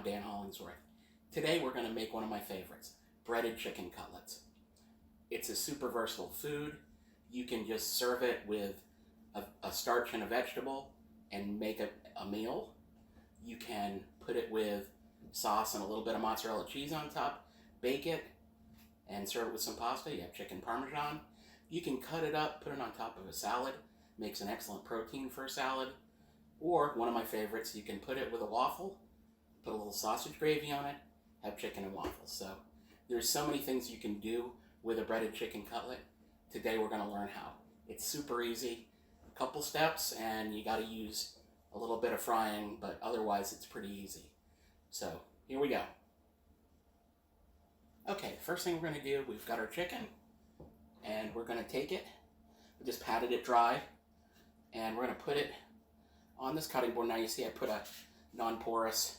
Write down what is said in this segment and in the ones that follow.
I'm Dan Hollingsworth. Today we're going to make one of my favorites, breaded chicken cutlets. It's a super versatile food. You can just serve it with a starch and a vegetable and make a meal. You can put it with sauce and a little bit of mozzarella cheese on top, bake it, and serve it with some pasta. You have chicken parmesan. You can cut it up, put it on top of a salad. Makes an excellent protein for a salad. Or, one of my favorites, you can put it with a waffle, put a little sausage gravy on it, have chicken and waffles. So, there's so many things you can do with a breaded chicken cutlet. Today we're going to learn how. It's super easy. A couple steps, and you got to use a little bit of frying, but otherwise it's pretty easy. So, here we go. Okay, first thing we're going to do, we've got our chicken, and we're going to take it, we just patted it dry, and we're going to put it on this cutting board. Now you see I put a non-porous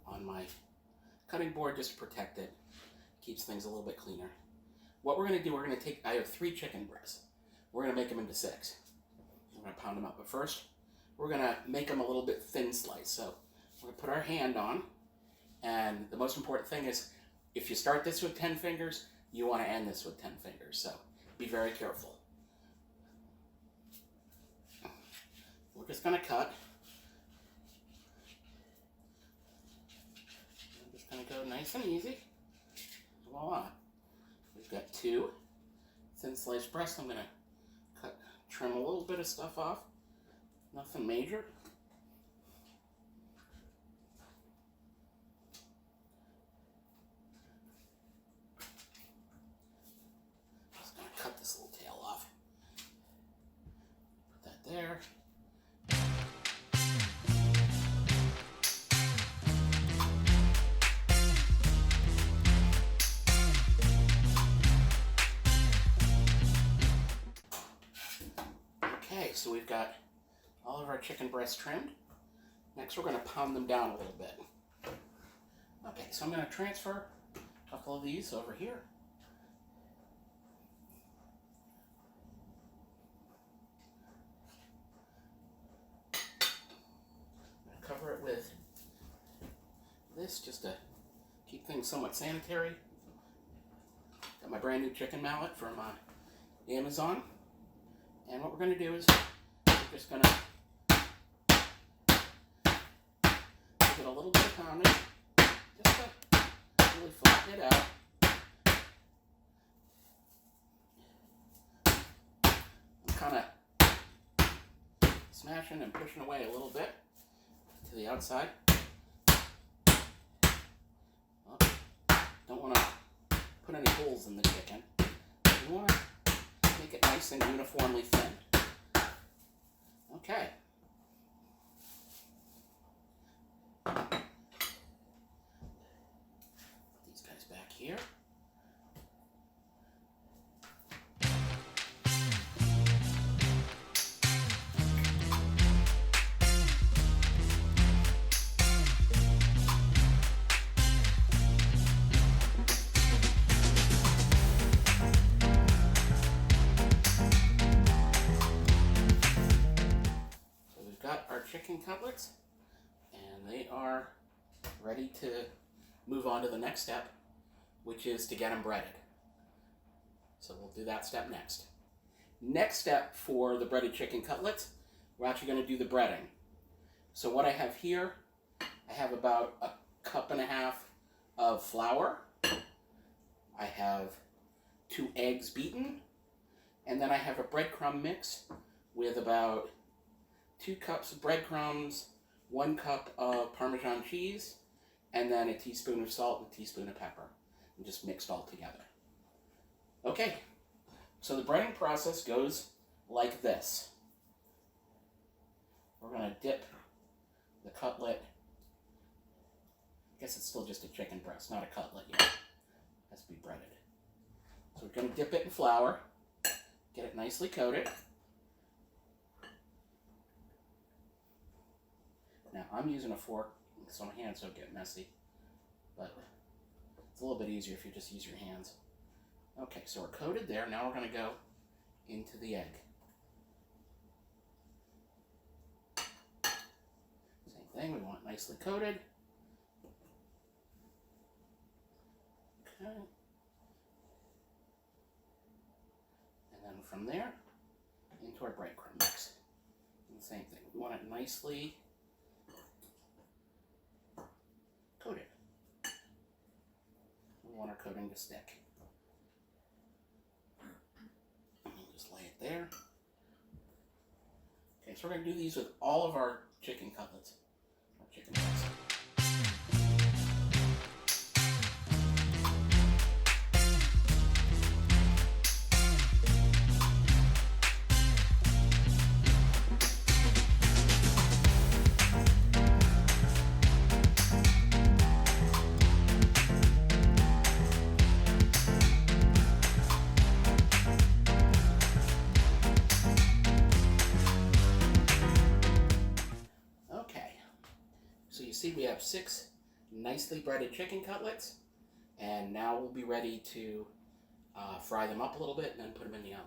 on my cutting board just to protect it. Keeps things a little bit cleaner. What we're going to do, we're going to take, I have 3 chicken breasts. We're going to make them into 6. We're going to pound them up, but first we're going to make them a little bit thin slice. So we're going to put our hand on, and the most important thing is if you start this with 10 fingers, you want to end this with 10 fingers. So be very careful. We're just going to cut. I'm just going to go nice and easy. Voila. We've got 2 thin sliced breasts. I'm going to trim a little bit of stuff off. Nothing major. Just going to cut this little tail off. Put that there. Okay, so we've got all of our chicken breasts trimmed. Next, we're going to pound them down a little bit. Okay, so I'm going to transfer a couple of these over here. I'm going to cover it with this just to keep things somewhat sanitary. Got my brand new chicken mallet from Amazon. And what we're going to do is we're just going to give it a little bit of pounding just to really flatten it out. I'm kind of smashing and pushing away a little bit to the outside. Well, don't want to put any holes in the chicken. You want to make it nice and uniformly thin. Okay. Put these guys back here. Chicken cutlets, and they are ready to move on to the next step, which is to get them breaded. So we'll do that step next. Next step for the breaded chicken cutlets, we're actually going to do the breading. So what I have here, I have about 1.5 cups of flour. I have 2 eggs beaten, and then I have a breadcrumb mix with about 2 cups of breadcrumbs, 1 cup of Parmesan cheese, and then a teaspoon of salt and a teaspoon of pepper, and just mixed all together. Okay, so the breading process goes like this. We're going to dip the cutlet. I guess it's still just a chicken breast, not a cutlet yet. It has to be breaded. So we're going to dip it in flour, get it nicely coated. Now, I'm using a fork, so my hands don't get messy, but it's a little bit easier if you just use your hands. Okay, so we're coated there. Now we're going to go into the egg. Same thing, we want nicely coated. Okay. And then from there, into our breadcrumb mix. And the same thing. We want it nicely coated. We want our coating to stick. And just lay it there. Okay, so we're going to do these with all of our chicken cutlets. Or chicken breasts. So you see we have 6 nicely breaded chicken cutlets, and now we'll be ready to fry them up a little bit and then put them in the oven.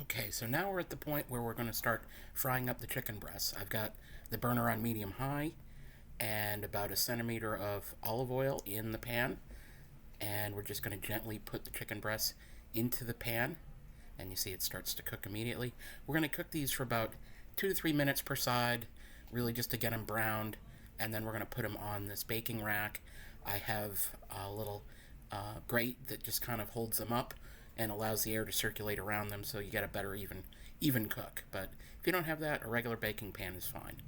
Okay, so now we're at the point where we're going to start frying up the chicken breasts. I've got the burner on medium-high and about a centimeter of olive oil in the pan, and we're just going to gently put the chicken breasts into the pan, and you see it starts to cook immediately. We're going to cook these for about 2 to 3 minutes per side, really just to get them browned, and then we're going to put them on this baking rack. I have a little grate that just kind of holds them up and allows the air to circulate around them, so you get a better even cook. But if you don't have that, a regular baking pan is fine.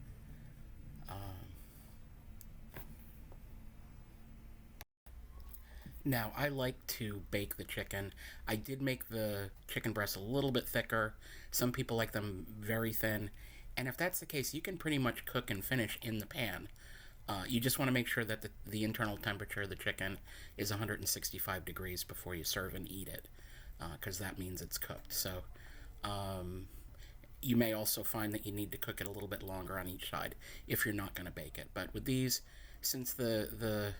Now, I like to bake the chicken. I did make the chicken breasts a little bit thicker. Some people like them very thin. And if that's the case, you can pretty much cook and finish in the pan. You just want to make sure that the internal temperature of the chicken is 165 degrees before you serve and eat it, because that means it's cooked. So you may also find that you need to cook it a little bit longer on each side if you're not going to bake it. But with these, since the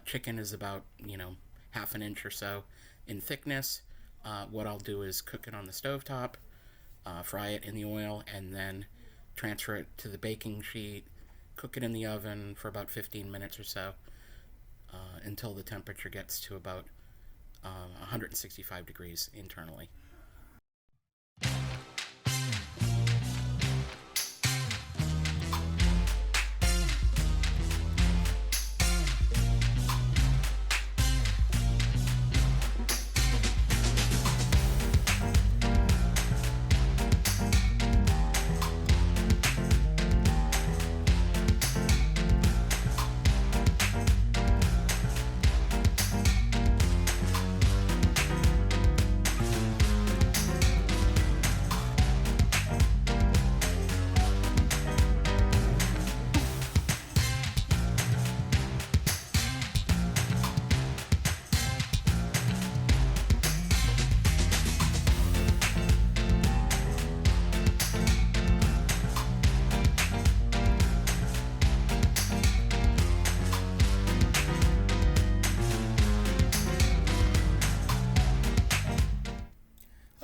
chicken is about, half an inch or so in thickness, what I'll do is cook it on the stovetop, fry it in the oil, and then transfer it to the baking sheet, cook it in the oven for about 15 minutes or so, until the temperature gets to about 165 degrees internally.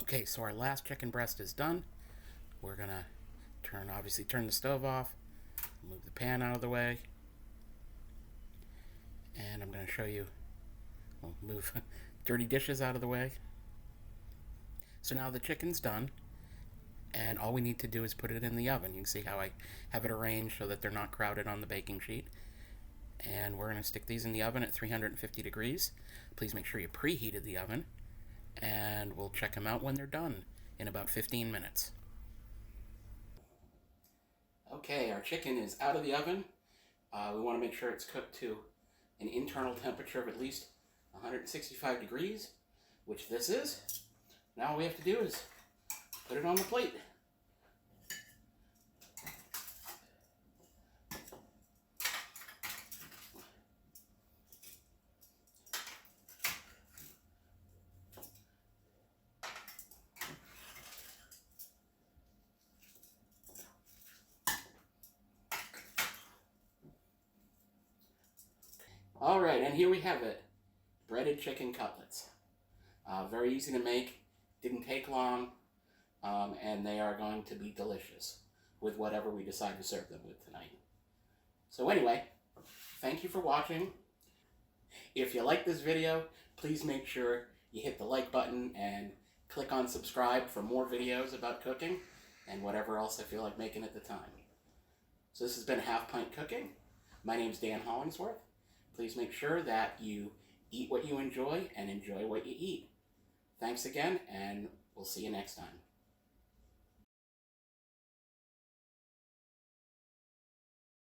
Okay, so our last chicken breast is done. We're gonna turn the stove off, move the pan out of the way, and I'm gonna show you, move dirty dishes out of the way. So now the chicken's done, and all we need to do is put it in the oven. You can see how I have it arranged so that they're not crowded on the baking sheet. And we're gonna stick these in the oven at 350 degrees. Please make sure you preheated the oven, and we'll check them out when they're done in about 15 minutes. Okay, our chicken is out of the oven. We want to make sure it's cooked to an internal temperature of at least 165 degrees, which this is. Now all we have to do is put it on the plate. All right, and here we have it, breaded chicken cutlets. Very easy to make, didn't take long, and they are going to be delicious with whatever we decide to serve them with tonight. So anyway, thank you for watching. If you like this video, please make sure you hit the like button and click on subscribe for more videos about cooking and whatever else I feel like making at the time. So this has been Half-Pint Cooking. My name's Dan Hollingsworth. Please make sure that you eat what you enjoy and enjoy what you eat. Thanks again, and we'll see you next time.